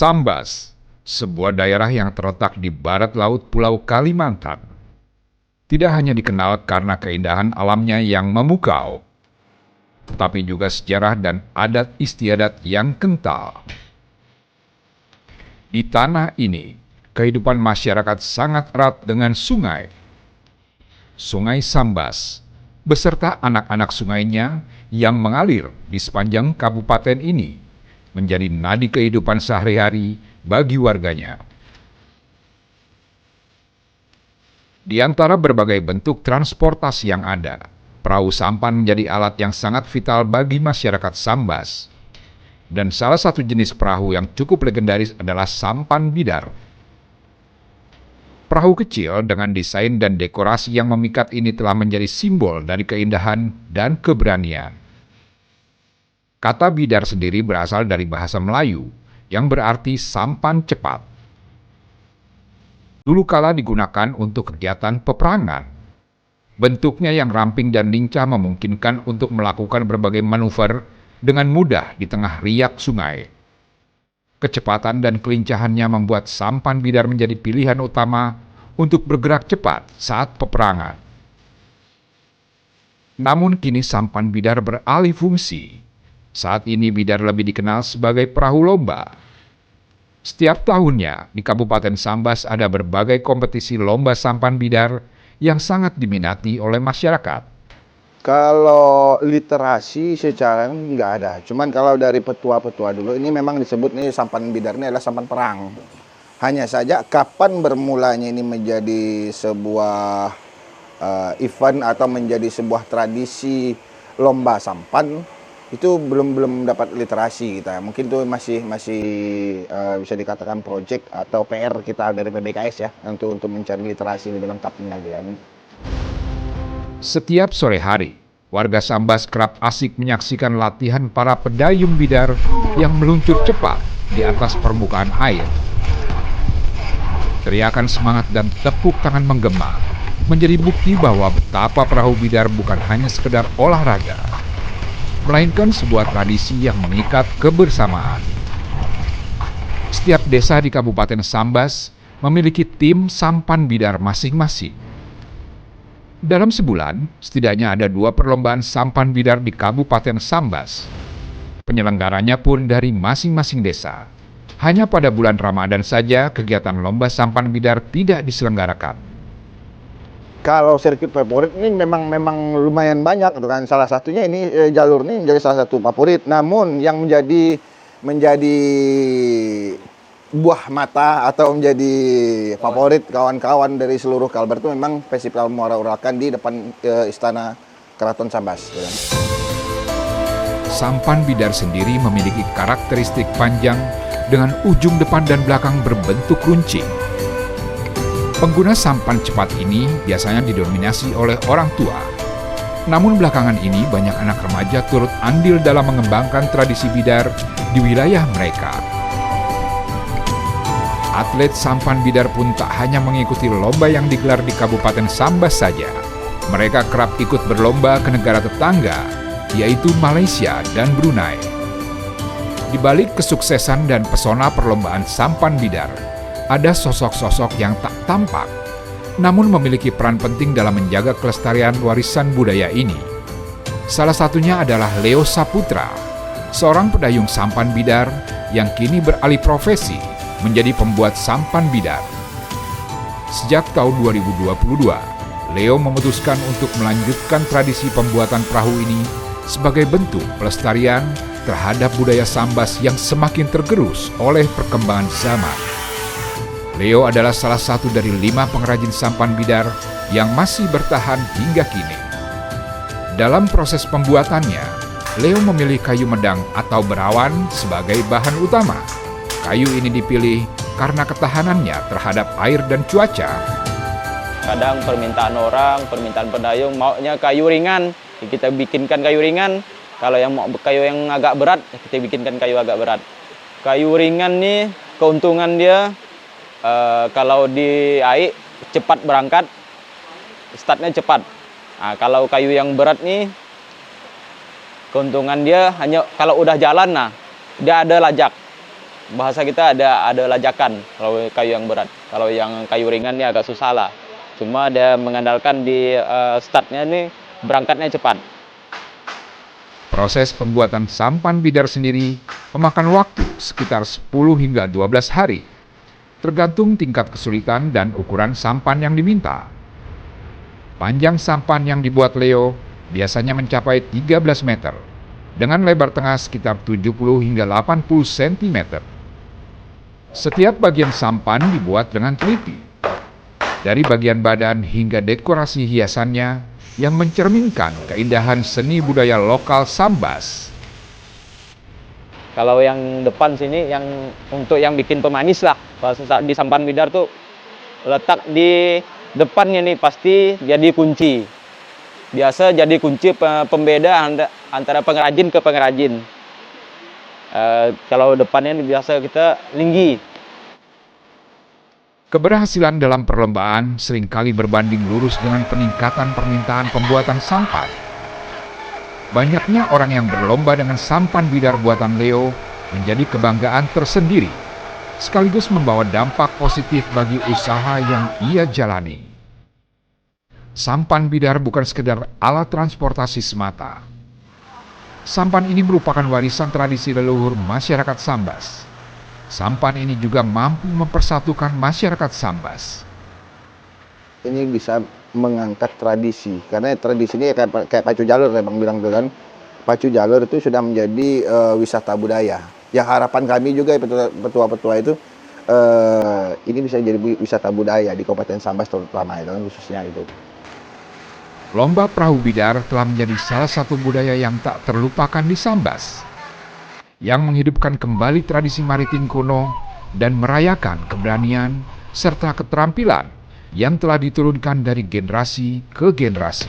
Sambas, sebuah daerah yang terletak di barat laut Pulau Kalimantan, tidak hanya dikenal karena keindahan alamnya yang memukau, tetapi juga sejarah dan adat istiadat yang kental. Di tanah ini, kehidupan masyarakat sangat erat dengan sungai. Sungai Sambas, beserta anak-anak sungainya yang mengalir di sepanjang kabupaten ini, menjadi nadi kehidupan sehari-hari bagi warganya. Di antara berbagai bentuk transportasi yang ada, perahu sampan menjadi alat yang sangat vital bagi masyarakat Sambas. Dan salah satu jenis perahu yang cukup legendaris adalah sampan bidar. Perahu kecil dengan desain dan dekorasi yang memikat ini telah menjadi simbol dari keindahan dan keberanian. Kata bidar sendiri berasal dari bahasa Melayu yang berarti sampan cepat. Dulu kala digunakan untuk kegiatan peperangan. Bentuknya yang ramping dan lincah memungkinkan untuk melakukan berbagai manuver dengan mudah di tengah riak sungai. Kecepatan dan kelincahannya membuat sampan bidar menjadi pilihan utama untuk bergerak cepat saat peperangan. Namun kini sampan bidar beralih fungsi. Saat ini bidar lebih dikenal sebagai perahu lomba. Setiap tahunnya di Kabupaten Sambas ada berbagai kompetisi lomba sampan bidar yang sangat diminati oleh masyarakat. Kalau literasi secara nggak ada. Cuman kalau dari petua-petua dulu ini memang disebut nih sampan bidar ini adalah sampan perang. Hanya saja kapan bermulanya ini menjadi sebuah event atau menjadi sebuah tradisi lomba sampan itu belum dapat literasi kita. Mungkin itu masih bisa dikatakan project atau PR kita dari PBKS ya untuk mencari literasi lebih lengkapnya ya. Setiap sore hari, warga Sambas kerap asik menyaksikan latihan para pedayung bidar yang meluncur cepat di atas permukaan air. Teriakan semangat dan tepuk tangan menggema menjadi bukti bahwa betapa perahu bidar bukan hanya sekedar olahraga, melainkan sebuah tradisi yang mengikat kebersamaan. Setiap desa di Kabupaten Sambas memiliki tim sampan bidar masing-masing. Dalam sebulan, setidaknya ada 2 perlombaan sampan bidar di Kabupaten Sambas. Penyelenggaranya pun dari masing-masing desa. Hanya pada bulan Ramadan saja kegiatan lomba sampan bidar tidak diselenggarakan. Kalau sirkuit favorit ini memang lumayan banyak kan. Salah satunya ini jalur ini menjadi salah satu favorit. Namun yang menjadi buah mata atau menjadi favorit kawan-kawan dari seluruh Kalbar itu memang Festival Muara Urakan di depan Istana Keraton Sambas. Sampan bidar sendiri memiliki karakteristik panjang dengan ujung depan dan belakang berbentuk runcing. Pengguna sampan cepat ini biasanya didominasi oleh orang tua. Namun belakangan ini banyak anak remaja turut andil dalam mengembangkan tradisi bidar di wilayah mereka. Atlet sampan bidar pun tak hanya mengikuti lomba yang digelar di Kabupaten Sambas saja. Mereka kerap ikut berlomba ke negara tetangga, yaitu Malaysia dan Brunei. Di balik kesuksesan dan pesona perlombaan sampan bidar, ada sosok-sosok yang tak tampak, namun memiliki peran penting dalam menjaga kelestarian warisan budaya ini. Salah satunya adalah Leo Saputra, seorang pedayung sampan bidar yang kini beralih profesi menjadi pembuat sampan bidar. Sejak tahun 2022, Leo memutuskan untuk melanjutkan tradisi pembuatan perahu ini sebagai bentuk pelestarian terhadap budaya Sambas yang semakin tergerus oleh perkembangan zaman. Leo adalah salah satu dari 5 pengrajin sampan bidar yang masih bertahan hingga kini. Dalam proses pembuatannya, Leo memilih kayu medang atau berawan sebagai bahan utama. Kayu ini dipilih karena ketahanannya terhadap air dan cuaca. Kadang permintaan orang, permintaan pedayung maunya kayu ringan, kita bikinkan kayu ringan. Kalau yang mau kayu yang agak berat, kita bikinkan kayu agak berat. Kayu ringan nih, keuntungan dia kalau di air cepat berangkat, startnya cepat. Nah, kalau kayu yang berat nih, keuntungan dia hanya kalau udah jalan, nah dia ada lajak. bahasa kita ada lajakan kalau kayu yang berat. Kalau yang kayu ringan ini agak susah lah. Cuma dia mengandalkan di startnya ini berangkatnya cepat. Proses pembuatan sampan bidar sendiri memakan waktu sekitar 10 hingga 12 hari, tergantung tingkat kesulitan dan ukuran sampan yang diminta. Panjang sampan yang dibuat Leo biasanya mencapai 13 meter, dengan lebar tengah sekitar 70 hingga 80 cm. Setiap bagian sampan dibuat dengan teliti, dari bagian badan hingga dekorasi hiasannya yang mencerminkan keindahan seni budaya lokal Sambas. Kalau yang depan sini yang untuk yang bikin pemanis lah. Pas di sampan bidar tuh letak di depannya nih pasti jadi kunci. Biasa jadi kunci pembeda antara pengrajin ke pengrajin. Kalau depannya biasa kita linggi. Keberhasilan dalam perlombaan seringkali berbanding lurus dengan peningkatan permintaan pembuatan sampan. Banyaknya orang yang berlomba dengan sampan bidar buatan Leo menjadi kebanggaan tersendiri, sekaligus membawa dampak positif bagi usaha yang ia jalani. Sampan bidar bukan sekedar alat transportasi semata. Sampan ini merupakan warisan tradisi leluhur masyarakat Sambas. Sampan ini juga mampu mempersatukan masyarakat Sambas. Ini bisa mengangkat tradisi, karena tradisi ini kayak pacu jalur, ya Bang bilang tuh kan. Pacu jalur itu sudah menjadi wisata budaya. Ya harapan kami juga petua-petua itu ini bisa jadi wisata budaya di Kabupaten Sambas terutama itu kan khususnya itu. Lomba perahu bidar telah menjadi salah satu budaya yang tak terlupakan di Sambas, yang menghidupkan kembali tradisi maritim kuno dan merayakan keberanian serta keterampilan yang telah diturunkan dari generasi ke generasi.